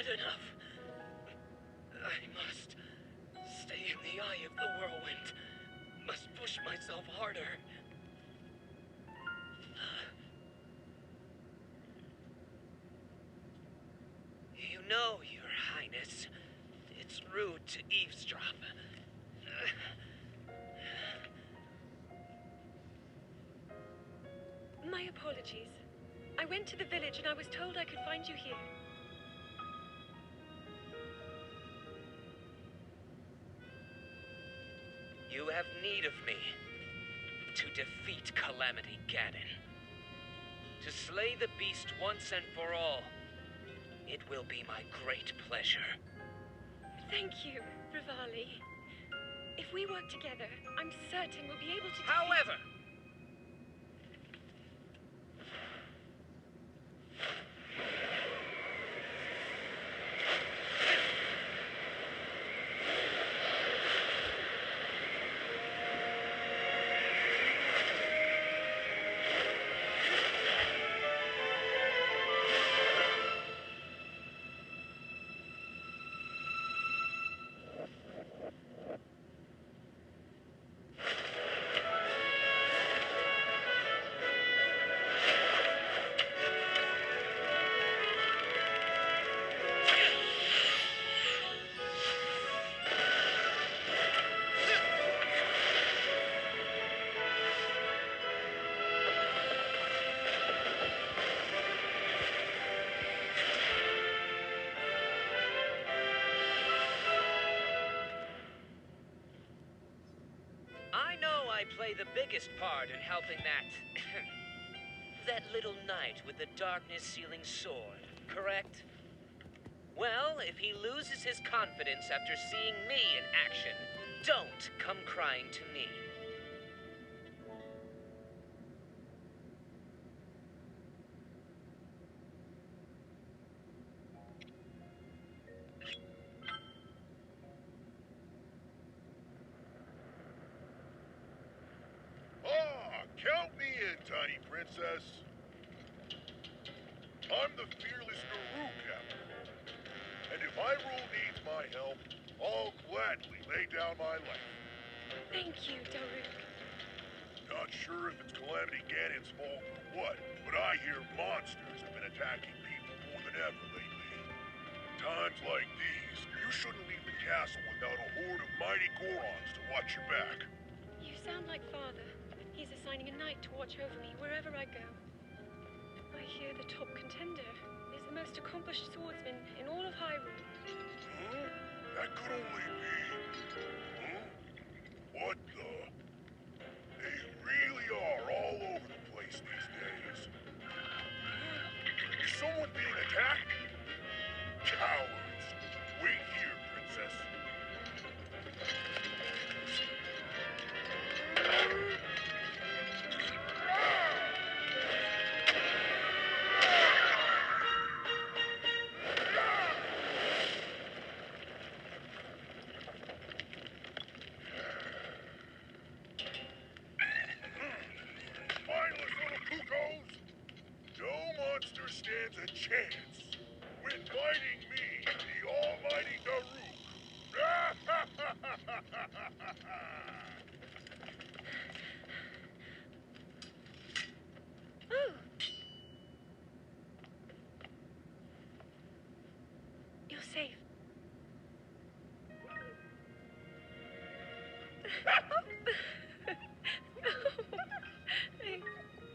had enough. I must stay in the eye of the whirlwind. Must push myself harder. You know, Your Highness, it's rude to eavesdrop. My apologies. I went to the village and I was told I could find you here. You have need of me to defeat Calamity Ganon. To slay the beast once and for all. It will be my great pleasure. Thank you, Rivali. If we work together, I'm certain we'll be able to defeat... However, I play the biggest part in helping that... that little knight with the darkness-sealing sword, correct? Well, if he loses his confidence after seeing me in action, don't come crying to me. Count me in, tiny princess. I'm the fearless Naru captain. And if Hyrule needs my help, I'll gladly lay down my life. Thank you, Daruk. Not sure if it's Calamity Ganon's fault or what, but I hear monsters have been attacking people more than ever lately. Times like these, you shouldn't leave the castle without a horde of mighty Gorons to watch your back. You sound like Father. He's assigning a knight to watch over me wherever I go. I hear the top contender is the most accomplished swordsman in all of Hyrule. Huh? That could only be... Huh? What the... They really are all over the place these days. Is someone being attacked? Cowards! Wait here, princess. Stands a chance with fighting me, the almighty Daruk. Oh! You're safe.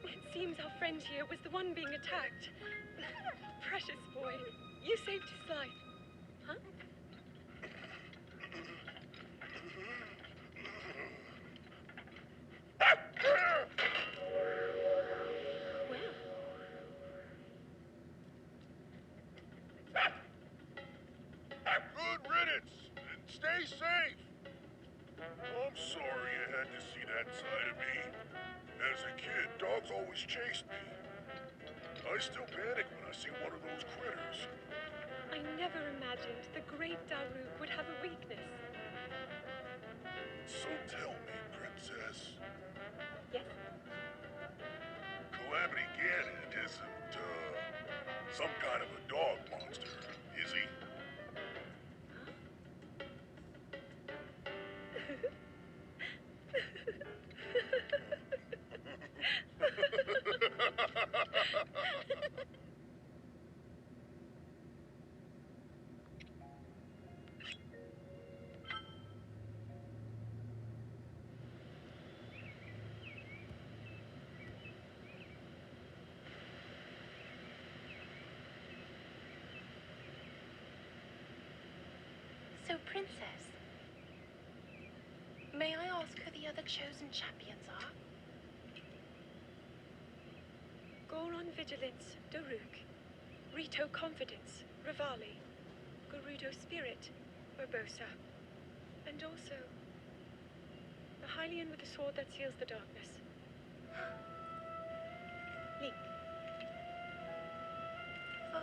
It seems our friend here was the one being attacked. Precious boy, you saved his life. Huh? Well. Good riddance, and stay safe. I'm sorry you had to see that side of me. As a kid, dogs always chased me. I still panic when I see one of those critters. I never imagined the great Daruk would have a weakness. So tell me, princess. Yes? Calamity Ganon isn't, some kind of a dog monster, is he? So, Princess, may I ask who the other chosen champions are? Goron Vigilance, Daruk. Rito Confidence, Rivali. Gerudo Spirit, Urbosa. And also, the Hylian with the sword that seals the darkness. Link. Oh.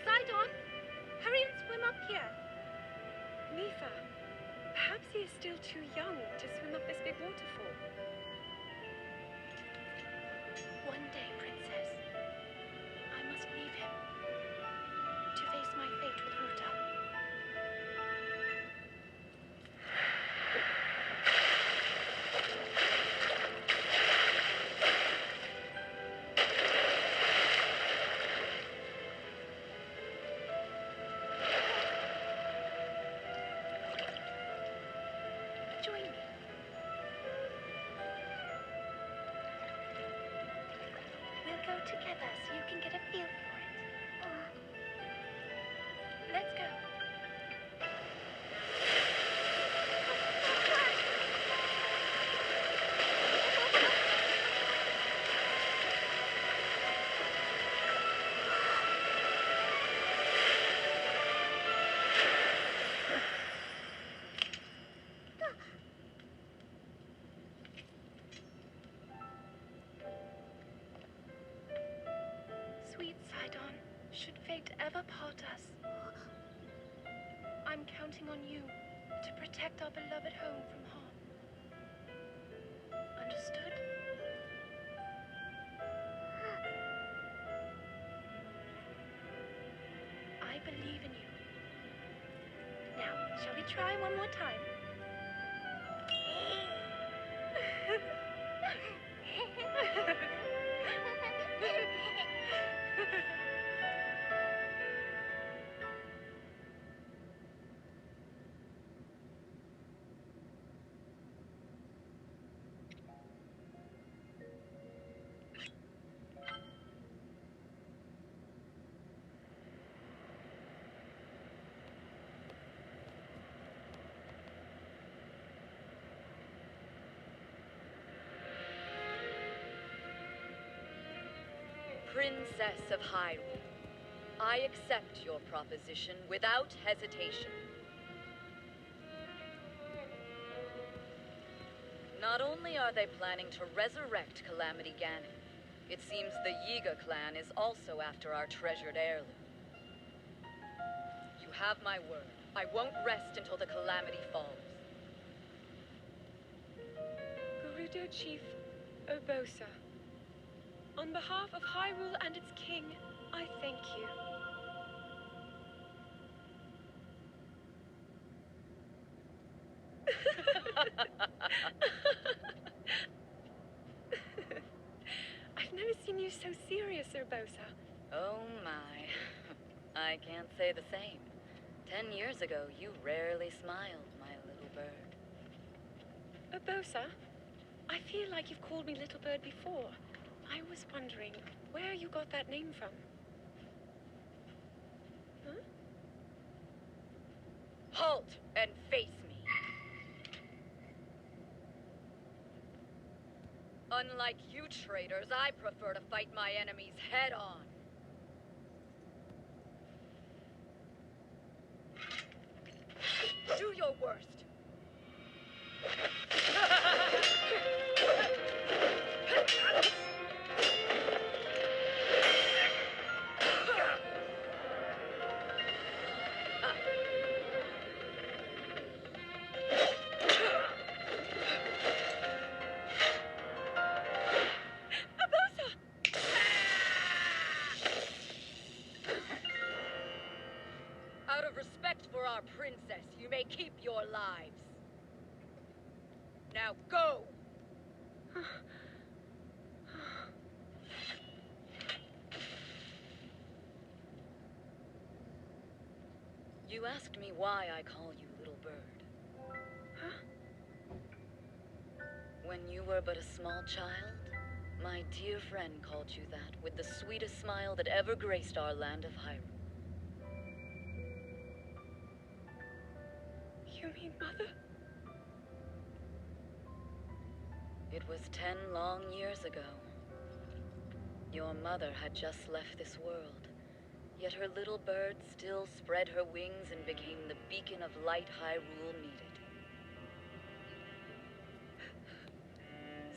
Sidon, hurry and swim up here. Nifa, perhaps he is still too young to swim up this big waterfall. One day, Princess, I must leave him to face my fate with Ruta. Join me. We'll go together so you can get a feel for it. Let's go. Sweet Sidon, should fate ever part us, I'm counting on you to protect our beloved home from harm. Understood? I believe in you. Now, shall we try one more time? Princess of Hyrule, I accept your proposition without hesitation. Not only are they planning to resurrect Calamity Ganon, it seems the Yiga clan is also after our treasured heirloom. You have my word. I won't rest until the Calamity falls. Gerudo Chief Urbosa. On behalf of Hyrule and its king, I thank you. I've never seen you so serious, Urbosa. Oh my. I can't say the same. 10 years ago, you rarely smiled, my little bird. Urbosa, I feel like you've called me Little Bird before. I was wondering where you got that name from. Huh? Halt and face me. Unlike you traitors, I prefer to fight my enemies head on. Do your worst. Out of respect for our princess, you may keep your lives. Now go! You asked me why I call you Little Bird. Huh? When you were but a small child, my dear friend called you that with the sweetest smile that ever graced our land of Hyrule. You mean Mother? It was 10 long years ago. Your mother had just left this world, yet her little bird still spread her wings and became the beacon of light Hyrule needed.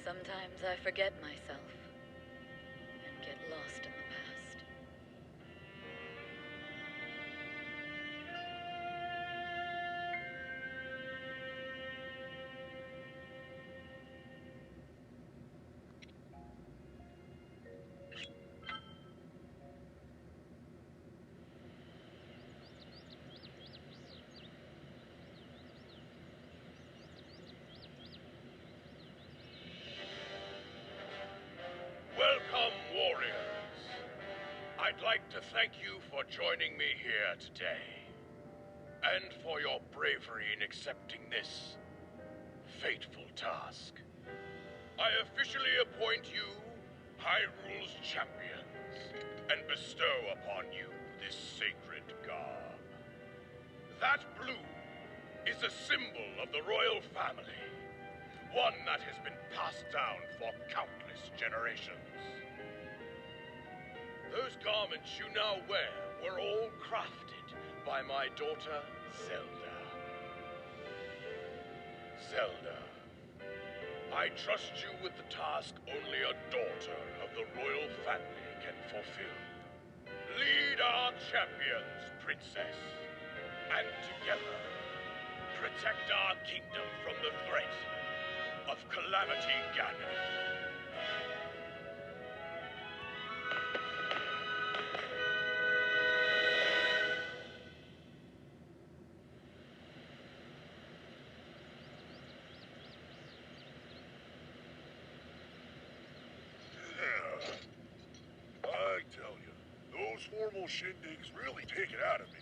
Sometimes I forget myself and get lost in the past. Welcome, warriors. I'd like to thank you for joining me here today, and for your bravery in accepting this fateful task. I officially appoint you Hyrule's champions, and bestow upon you this sacred garb. That blue is a symbol of the royal family, one that has been passed down for countless generations. Those garments you now wear were all crafted by my daughter, Zelda. Zelda, I trust you with the task only a daughter of the royal family can fulfill. Lead our champions, Princess, and together, protect our kingdom from the threat of Calamity Ganon. I tell you, those formal shindigs really take it out of me.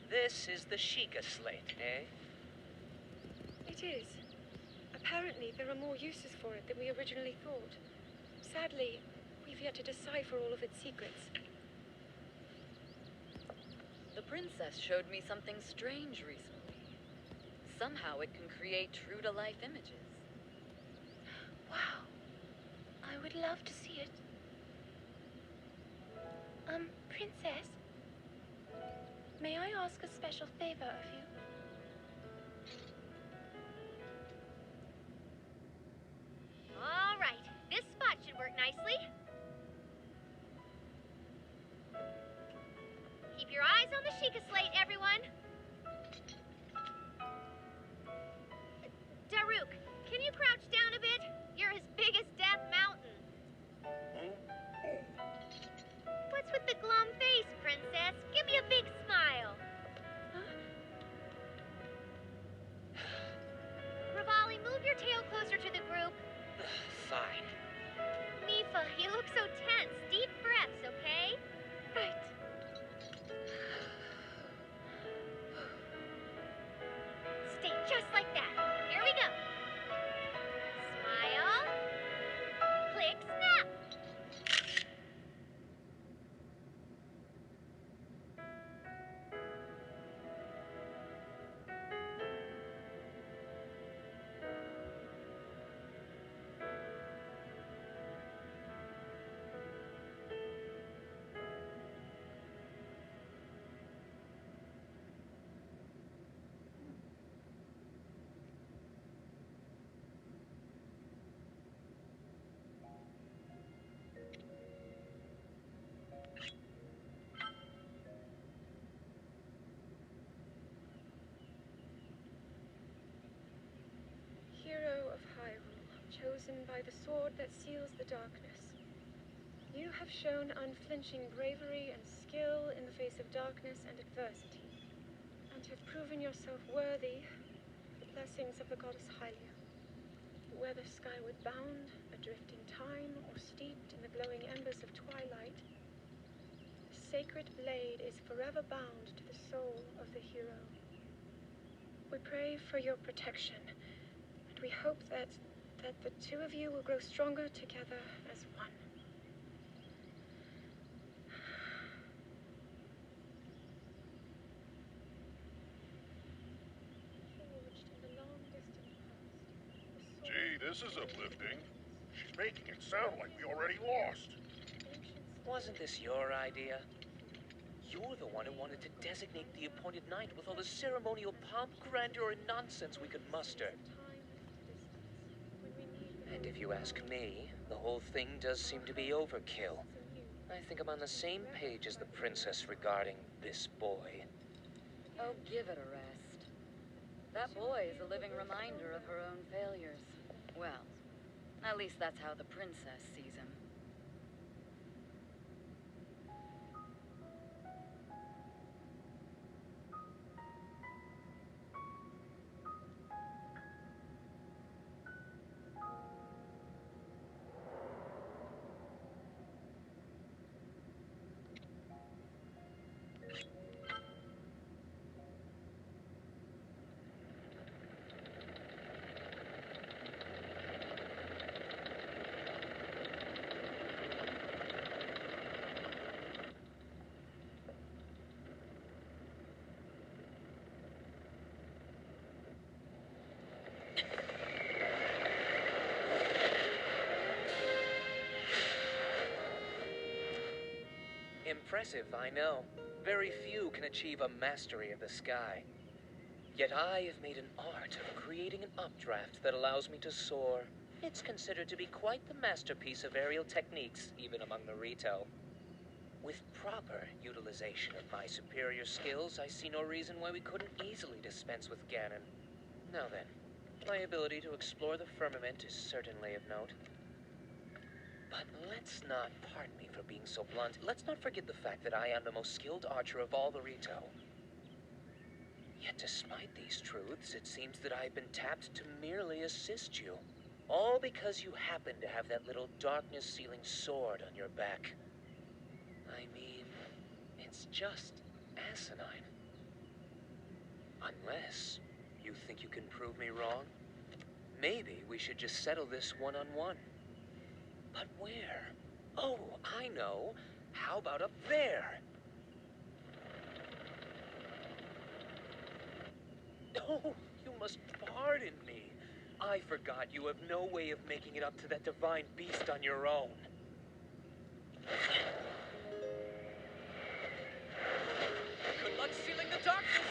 This is the Sheikah slate, eh? It is. Apparently, there are more uses for it than we originally thought. Sadly, we've yet to decipher all of its secrets. The princess showed me something strange recently. Somehow it can create true-to-life images. Wow. I would love to see it. Princess? May I ask a special favor of you? All right, this spot should work nicely. Keep your eyes on the Sheikah slate, everyone. Daruk, can you crouch down a bit? You're as big as Death Mountain. What's with the glum face, Princess? Give me a big smile. Rivali, move your tail closer to the group. Fine. Mifa, you look so tense. Deep breaths, okay? Right. Stay just like that. Here we go. Smile. Click, snap. Hero of Hyrule, chosen by the sword that seals the darkness. You have shown unflinching bravery and skill in the face of darkness and adversity, and have proven yourself worthy of the blessings of the goddess Hylia. Whether skyward bound, adrift in time, or steeped in the glowing embers of twilight, the sacred blade is forever bound to the soul of the hero. We pray for your protection, and we hope that the two of you will grow stronger together as one. Forged in the long distant past. Gee, this is uplifting. She's making it sound like we already lost. Wasn't this your idea? You're the one who wanted to designate the appointed night with all the ceremonial pomp, grandeur, and nonsense we could muster. And if you ask me, the whole thing does seem to be overkill. I think I'm on the same page as the princess regarding this boy. Oh, give it a rest. That boy is a living reminder of her own failures. Well, at least that's how the princess sees him. Impressive, I know. Very few can achieve a mastery of the sky. Yet I have made an art of creating an updraft that allows me to soar. It's considered to be quite the masterpiece of aerial techniques, even among the Rito. With proper utilization of my superior skills, I see no reason why we couldn't easily dispense with Ganon. Now then, my ability to explore the firmament is certainly of note. But let's not, pardon me for being so blunt, let's not forget the fact that I am the most skilled archer of all the Rito. Yet despite these truths, it seems that I've been tapped to merely assist you. All because you happen to have that little darkness-sealing sword on your back. I mean, it's just asinine. Unless you think you can prove me wrong. Maybe we should just settle this one-on-one. But where? Oh, I know. How about up there? Oh, you must pardon me. I forgot you have no way of making it up to that divine beast on your own. Good luck sealing the darkness!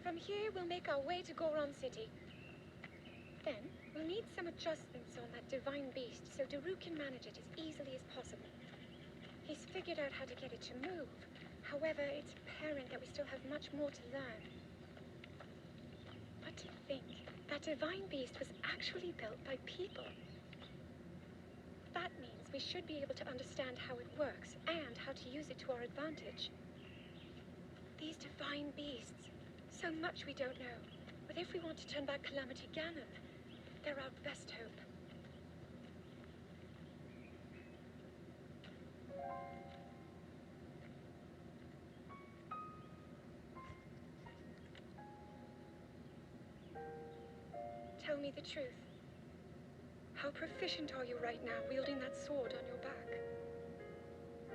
From here, we'll make our way to Goron City. Then, we'll need some adjustments on that divine beast so Daru can manage it as easily as possible. He's figured out how to get it to move. However, it's apparent that we still have much more to learn. But to think, that divine beast was actually built by people. That means we should be able to understand how it works and how to use it to our advantage. These divine beasts, so much we don't know. But if we want to turn back Calamity Ganon, they're our best hope. Tell me the truth. How proficient are you right now wielding that sword on your back?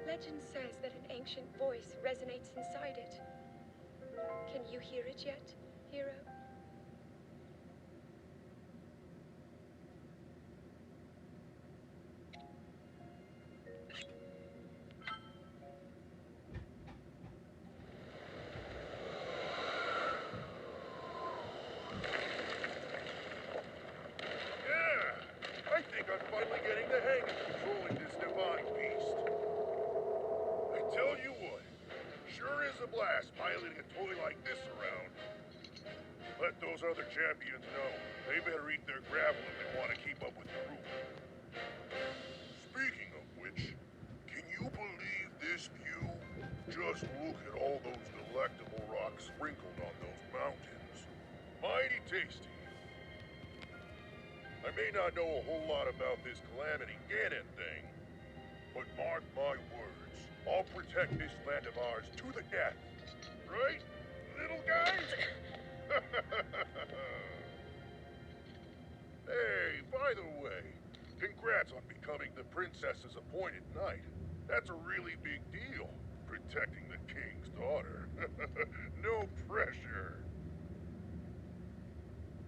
Legend says that an ancient voice resonates inside it. Can you hear it yet, hero? Yeah, I think I'm finally getting the hang of controlling this divine beast. I tell you what, sure is a blast piloting a toy like this around. Let those other champions know. They better eat their gravel if they want to keep up with the group. Speaking of which, can you believe this view? Just sprinkled on those mountains. Mighty tasty. I may not know a whole lot about this Calamity Ganon thing, but mark my words, I'll protect this land of ours to the death. Right, little guys? Hey, by the way, congrats on becoming the princess's appointed knight. That's a really big deal, protecting the king's daughter. No pressure.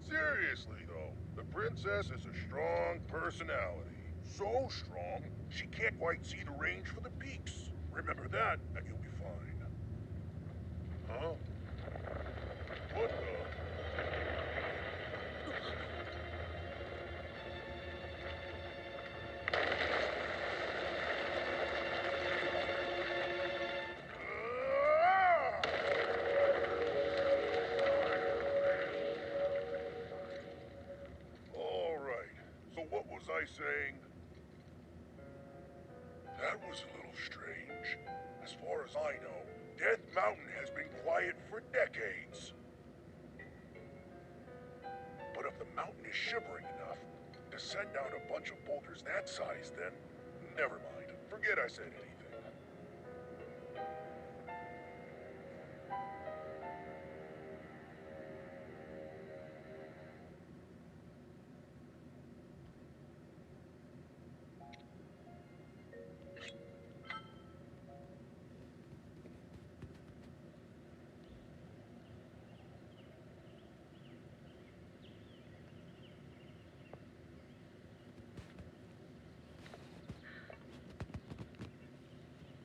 Seriously, though, the princess is a strong personality. So strong, she can't quite see the range for the peaks. Remember that, and you'll be fine. Huh? What the? All right, so what was I saying? That was a little strange. As far as I know, Death Mountain has been quiet for decades. But if the mountain is shivering enough to send down a bunch of boulders that size, then never mind. Forget I said anything.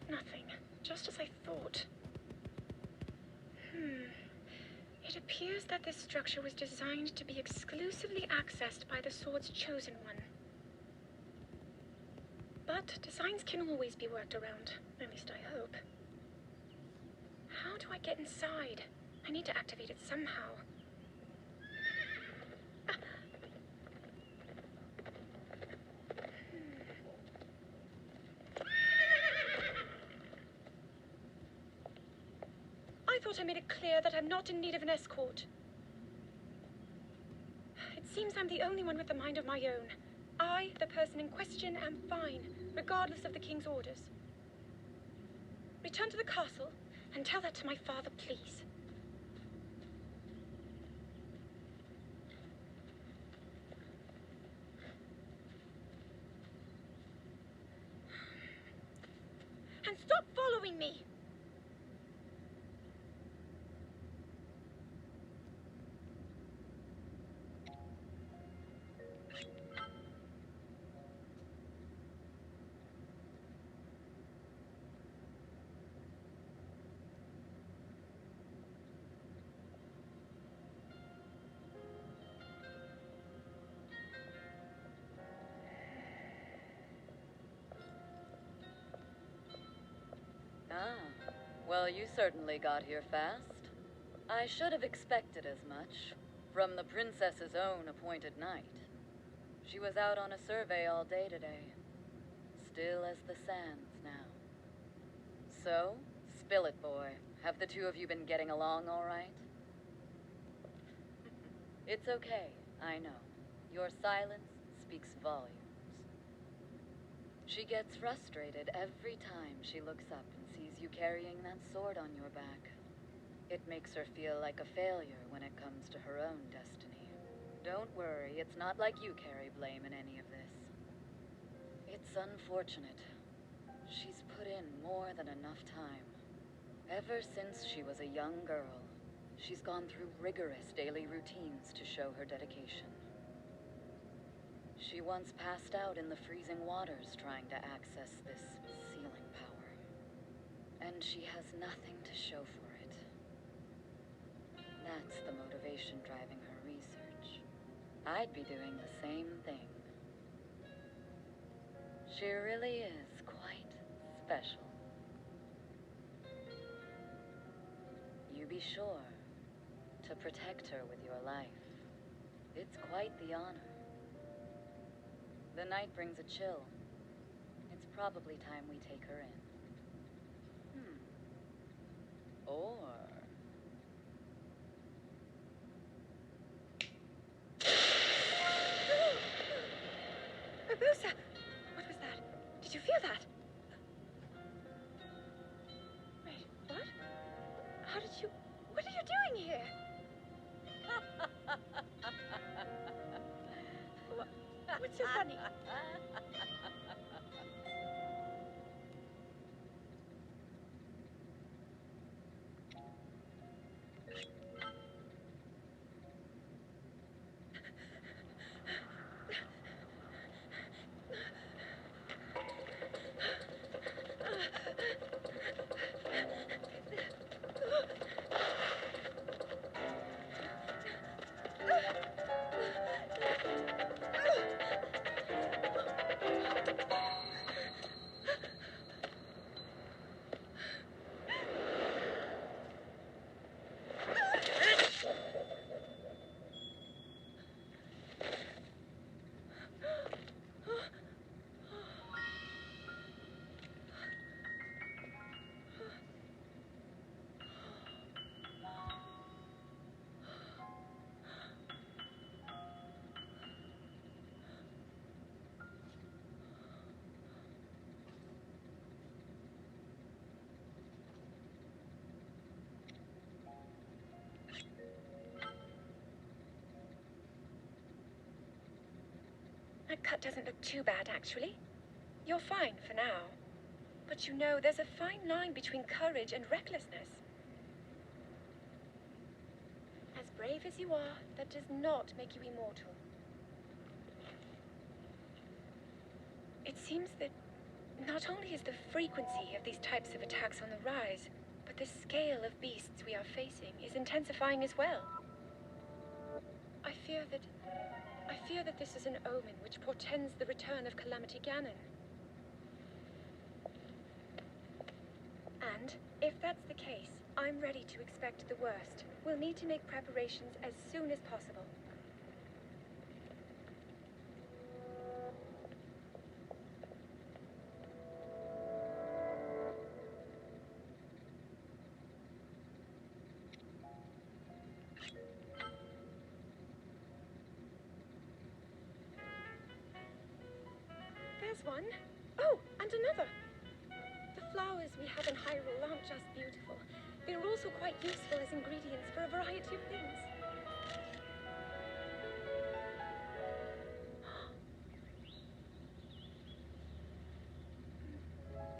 Nothing. Just as I thought. It appears that this structure was designed to be exclusively accessed by the sword's chosen one. But designs can always be worked around. At least I hope. How do I get inside? I need to activate it somehow. I thought I made it clear that I'm not in need of an escort. It seems I'm the only one with a mind of my own. I, the person in question, am fine, regardless of the king's orders. Return to the castle and tell that to my father, please. And stop following me! Ah, well, you certainly got here fast. I should have expected as much from the princess's own appointed knight. She was out on a survey all day today. Still as the sands now. So, spill it, boy. Have the two of you been getting along all right? It's okay, I know. Your silence speaks volumes. She gets frustrated every time she looks up and sees you carrying that sword on your back. It makes her feel like a failure when it comes to her own destiny. Don't worry, it's not like you carry blame in any of this. It's unfortunate. She's put in more than enough time. Ever since she was a young girl, she's gone through rigorous daily routines to show her dedication. She once passed out in the freezing waters trying to access this sealing power. And she has nothing to show for it. That's the motivation driving her research. I'd be doing the same thing. She really is quite special. You be sure to protect her with your life. It's quite the honor. The night brings a chill. It's probably time we take her in. Or so funny. That cut doesn't look too bad, actually. You're fine for now. But you know, there's a fine line between courage and recklessness. As brave as you are, that does not make you immortal. It seems that not only is the frequency of these types of attacks on the rise, but the scale of beasts we are facing is intensifying as well. I fear that this is an omen which portends the return of Calamity Ganon. And, if that's the case, I'm ready to expect the worst. We'll need to make preparations as soon as possible. There's one. Oh, and another. The flowers we have in Hyrule aren't just beautiful. They're also quite useful as ingredients for a variety of things.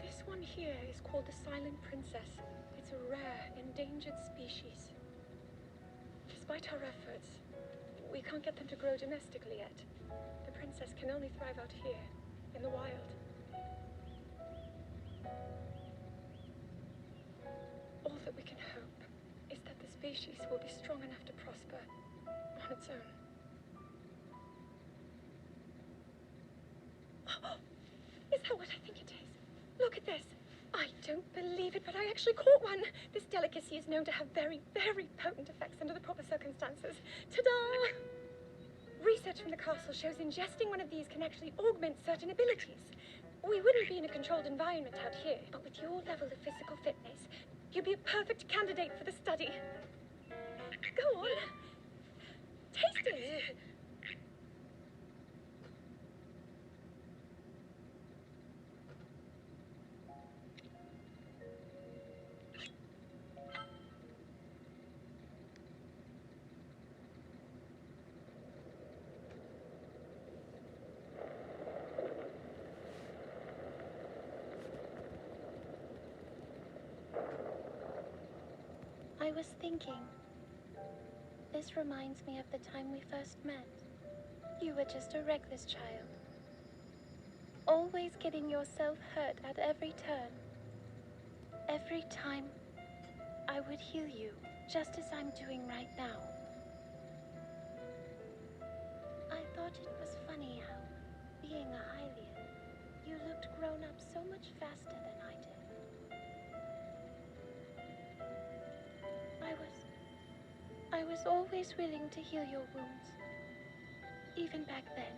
This one here is called the Silent Princess. It's a rare, endangered species. Despite our efforts, we can't get them to grow domestically yet. The princess can only thrive out here, in the wild. All that we can hope is that the species will be strong enough to prosper on its own. Is that what I think it is? Look at this. I don't believe it, but I actually caught one. This delicacy is known to have very, very potent effects under the proper circumstances. Ta-da! Research from the castle shows ingesting one of these can actually augment certain abilities. We wouldn't be in a controlled environment out here, but with your level of physical fitness, you'd be a perfect candidate for the study. Go on. Taste it. I was thinking, this reminds me of the time we first met. You were just a reckless child, always getting yourself hurt at every turn. Every time, I would heal you, just as I'm doing right now. I thought it was funny how, being a Hylian, you looked grown up so much faster than I did. I was always willing to heal your wounds, even back then.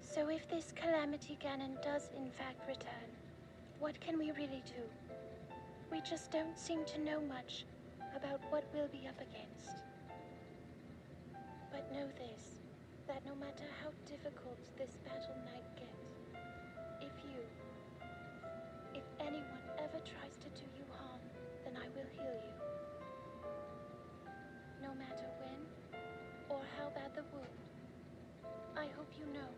So if this Calamity Ganon does in fact return, what can we really do? We just don't seem to know much about what we'll be up against. But know this, that no matter how difficult this battle might get, if you, anyone ever tries to do you harm, then I will heal you. No matter when or how bad the wound, I hope you know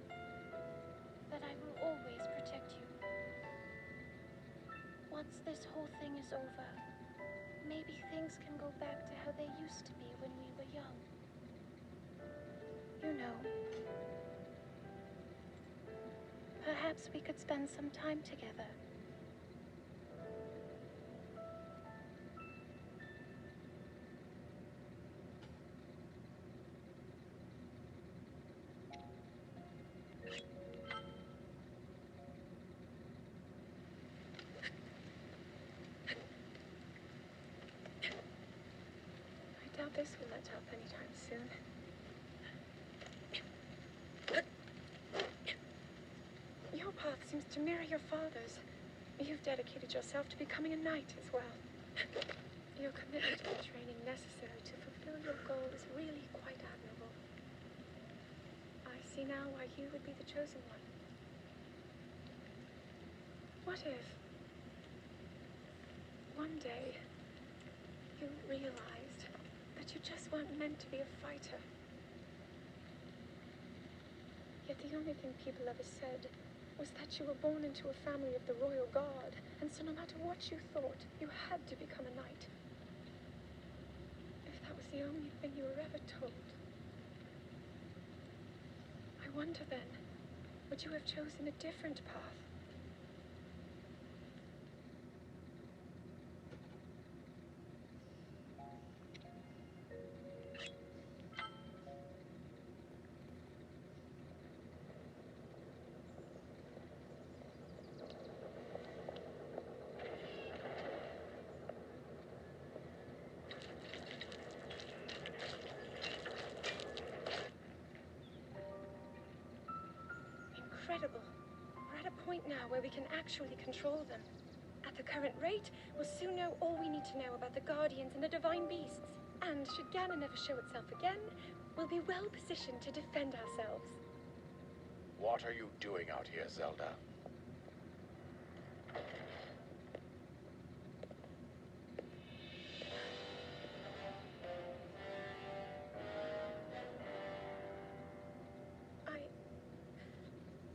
that I will always protect you. Once this whole thing is over, maybe things can go back to how they used to be when we were young. You know, perhaps we could spend some time together. I doubt this will let up anytime soon. Your path seems to mirror your father's. You've dedicated yourself to becoming a knight as well. Your commitment to the training necessary to fulfill your goal is really quite admirable. I see now why you would be the chosen one. What if one day you realized that you just weren't meant to be a fighter? Yet the only thing people ever said was that you were born into a family of the royal guard, and so no matter what you thought, you had to become a knight. If that was the only thing you were ever told, I wonder then, would you have chosen a different path? Incredible. We're at a point now where we can actually control them. At the current rate, we'll soon know all we need to know about the Guardians and the Divine Beasts. And should Ganon ever show itself again, we'll be well positioned to defend ourselves. What are you doing out here, Zelda?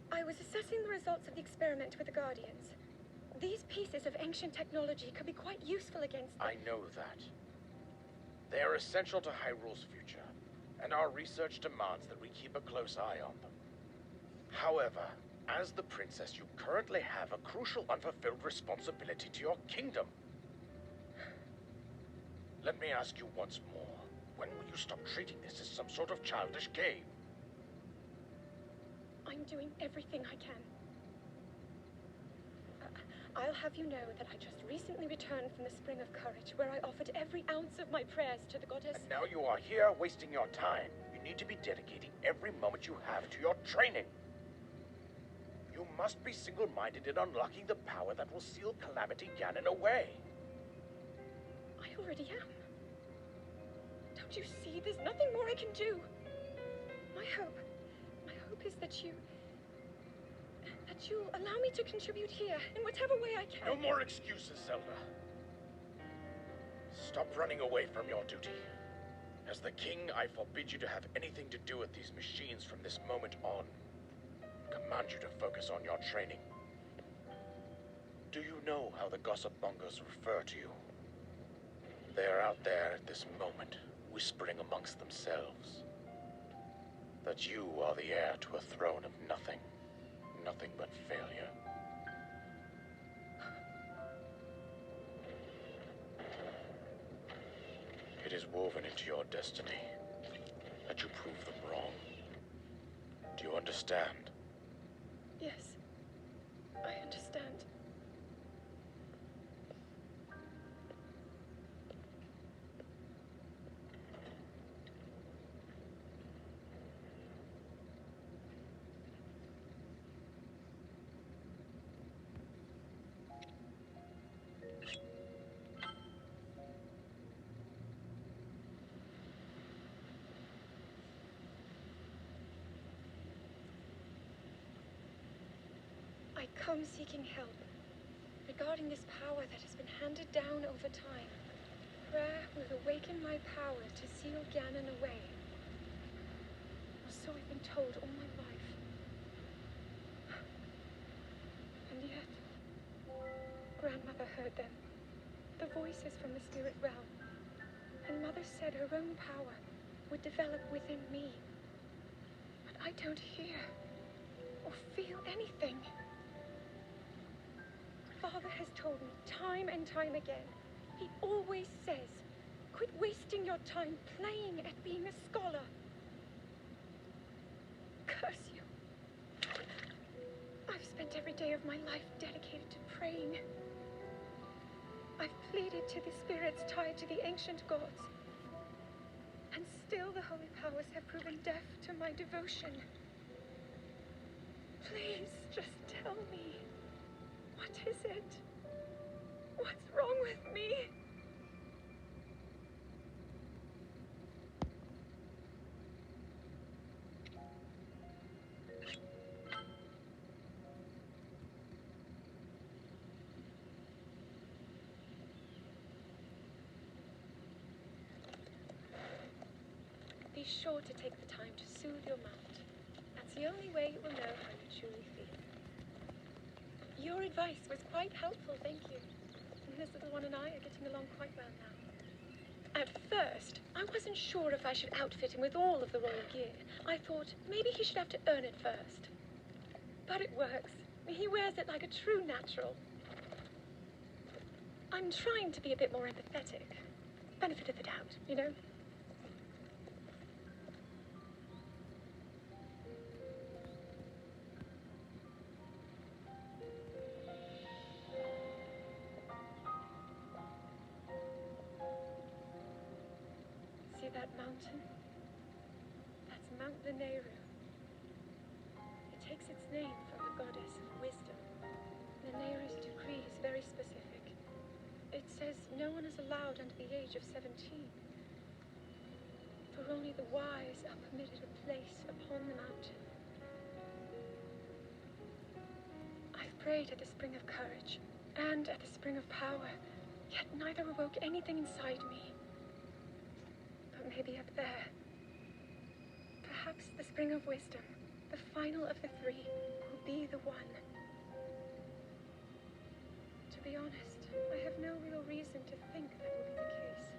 I was assessing the results of the experiment with the Guardians. These pieces of ancient technology could be quite useful against them. I know that. They are essential to Hyrule's future, and our research demands that we keep a close eye on them. However, as the princess, you currently have a crucial unfulfilled responsibility to your kingdom. Let me ask you once more, when will you stop treating this as some sort of childish game? I'm doing everything I can. I'll have you know that I just recently returned from the Spring of Courage, where I offered every ounce of my prayers to the goddess. And now you are here wasting your time. You need to be dedicating every moment you have to your training. You must be single-minded in unlocking the power that will seal Calamity Ganon away. I already am. Don't you see? There's nothing more I can do. My hope is that you'll allow me to contribute here in whatever way I can. No more excuses, Zelda. Stop running away from your duty. As the king, I forbid you to have anything to do with these machines from this moment on. Command you to focus on your training. Do you know how the gossip mongers refer to you? They are out there at this moment, whispering amongst themselves that you are the heir to a throne of nothing. Nothing but failure. It is woven into your destiny that you prove them wrong. Do you understand? Yes, I understand. I come seeking help, but regarding this power that has been handed down over time. Prayer will awaken my power to seal Ganon away. Or so I've been told all my life. And yet, Grandmother heard them. The voices from the spirit realm. And Mother said her own power would develop within me. But I don't hear or feel anything. Father has told me time and time again. He always says, quit wasting your time playing at being a scholar. Curse you. I've spent every day of my life dedicated to praying. I've pleaded to the spirits tied to the ancient gods. And still the holy powers have proven deaf to my devotion. Please, just tell me. What is it? What's wrong with me? Be sure to take the time to soothe your mount. That's the only way you will know how you truly feel. Your advice was quite helpful, thank you. And this little one and I are getting along quite well now. At first, I wasn't sure if I should outfit him with all of the royal gear. I thought maybe he should have to earn it first. But it works. He wears it like a true natural. I'm trying to be a bit more empathetic. Benefit of the doubt, you know? See that mountain? That's Mount Lanayru. It takes its name from the goddess of wisdom. Lanayru's decree is very specific. It says no one is allowed under the age of 17. For only the wise are permitted a place upon the mountain. I've prayed at the spring of courage and at the spring of power, yet neither awoke anything inside me. But maybe up there, perhaps the spring of wisdom, the final of the three, will be the one. To be honest, I have no real reason to think that will be the case.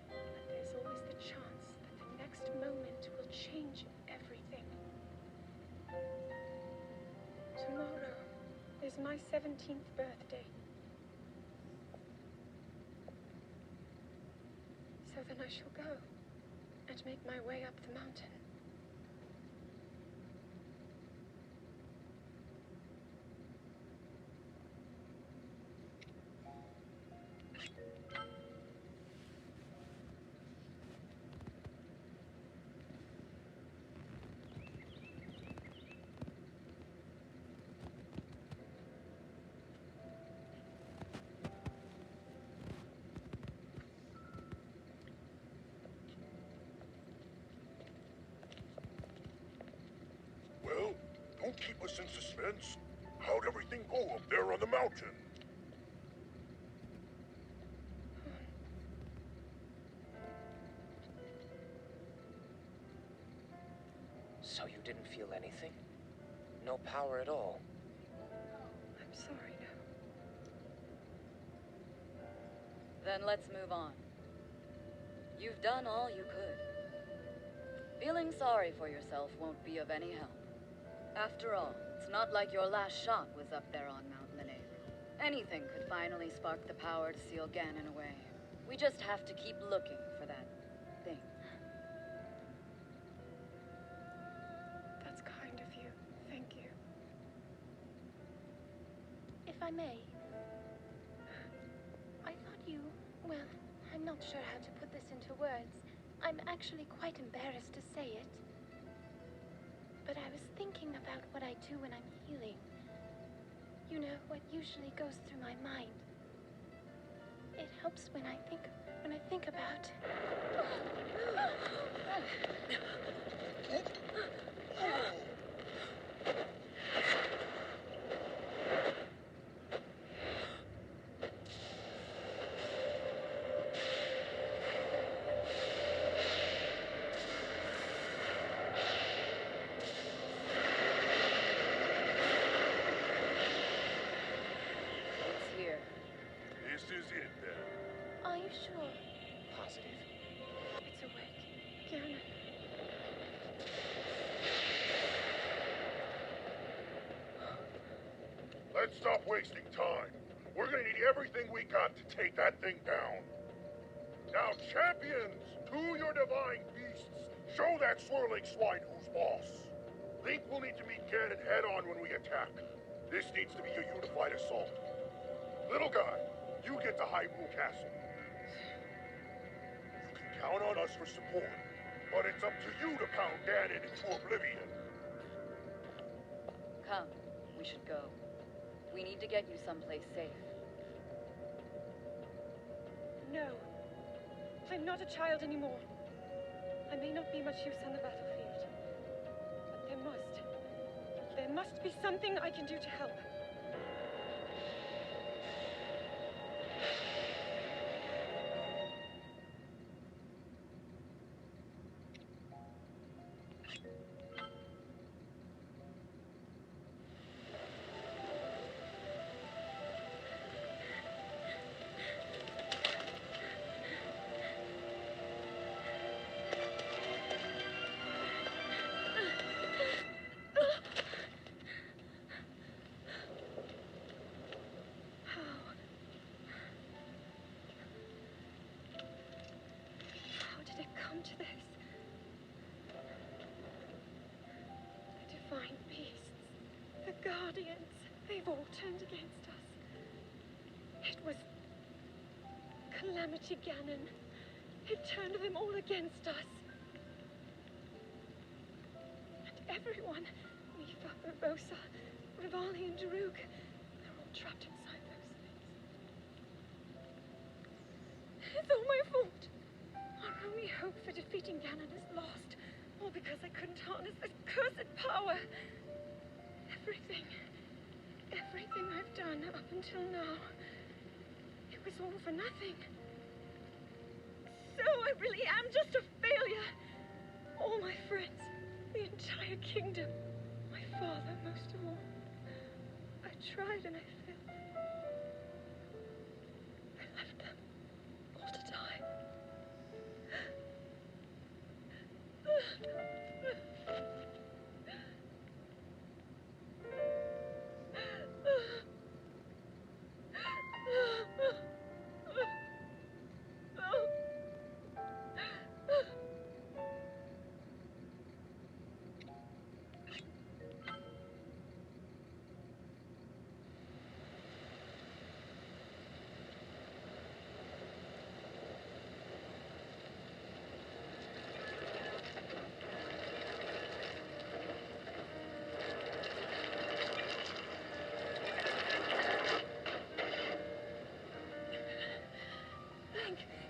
But there's always the chance that the next moment will change everything. Tomorrow is my 17th birthday. So then I shall go and make my way up the mountain. Well, don't keep us in suspense. How'd everything go up there on the mountain? So you didn't feel anything? No power at all? I'm sorry, no. Then let's move on. You've done all you could. Feeling sorry for yourself won't be of any help. After all, it's not like your last shot was up there on Mount Lanayru. Anything could finally spark the power to seal Ganon away. We just have to keep looking for that thing. That's kind of you. Thank you. If I may, I thought you, well, I'm not sure how to put this into words. I'm actually quite embarrassed to say it. But I was thinking about what I do when I'm healing. You know, what usually goes through my mind. It helps when I think about... sure? Positive. It's awake. Ganon. Let's stop wasting time. We're gonna need everything we got to take that thing down. Now, champions, to your divine beasts, show that swirling swine who's boss. Link will need to meet Ganon head-on when we attack. This needs to be a unified assault. Little guy, you get to High Moon Castle. You can count on us for support, but it's up to you to pound Ganon into oblivion. Come, we should go. We need to get you someplace safe. No. I'm not a child anymore. I may not be much use on the battlefield. But there must be something I can do to help. How did it come to this? The divine beasts, the guardians, they've all turned against us. It was Calamity Ganon. It turned them all against us. And everyone, Mifa, Urbosa, Rivali, and Daruk, they're all trapped inside those things. It's all my fault. Our only hope for defeating Ganon is lost. All because I couldn't harness this cursed power. Everything I've done up until now, it was all for nothing. So I really am just a failure. All my friends, the entire kingdom, my father most of all. I tried and I failed. I left them all to die.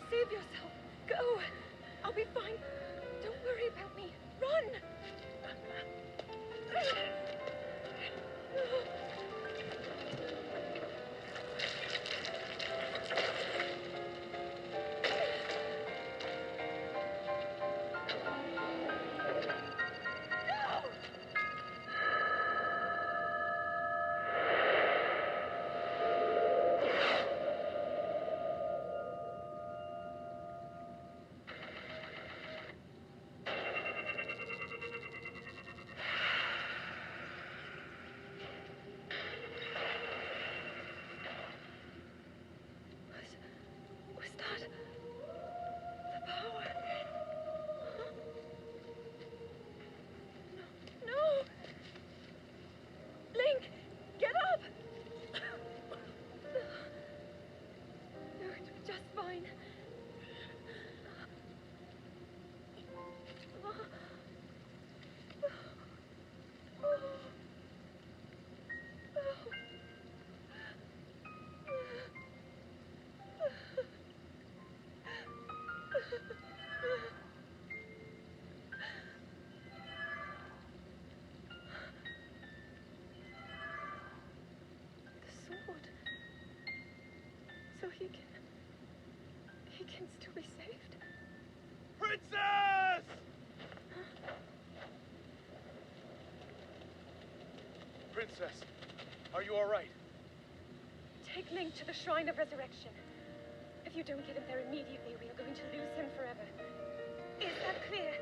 Save yourself. Go. I'll be fine. Don't worry about me. Run! Was that the power? Huh? No! Link, get up! You're just fine. The sword. So he can still be saved. Princess! Princess, are you all right? Take Link to the Shrine of Resurrection. If you you don't get him there immediately, we are going to lose him forever. Is that clear?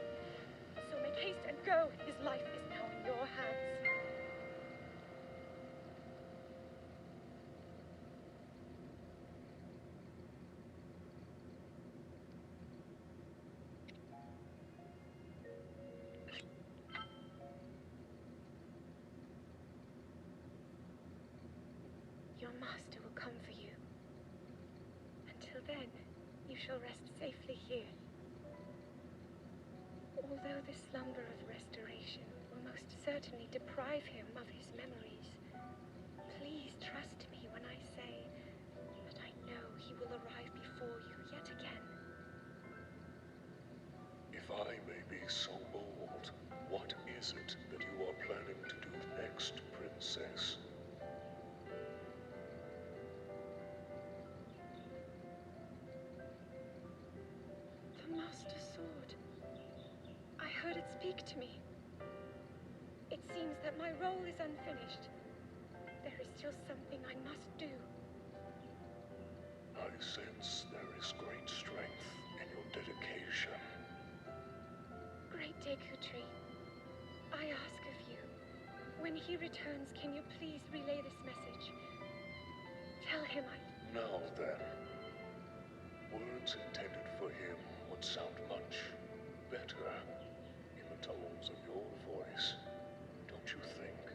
So make haste and go. His life is now in your hands. Your master will come for you. Until then, you shall rest safely here. Although the slumber of restoration will most certainly deprive him of his memories, please trust me when I say that I know he will arrive before you yet again. If I may be so bold, what is it that you are planning to do next, Princess? The Master Sword. I heard it speak to me. It seems that my role is unfinished. There is still something I must do. I sense there is great strength in your dedication. Great Dekutri, I ask of you, when he returns, can you please relay this message? Tell him Now then, words intended for him would sound much better in the tones of your voice, don't you think?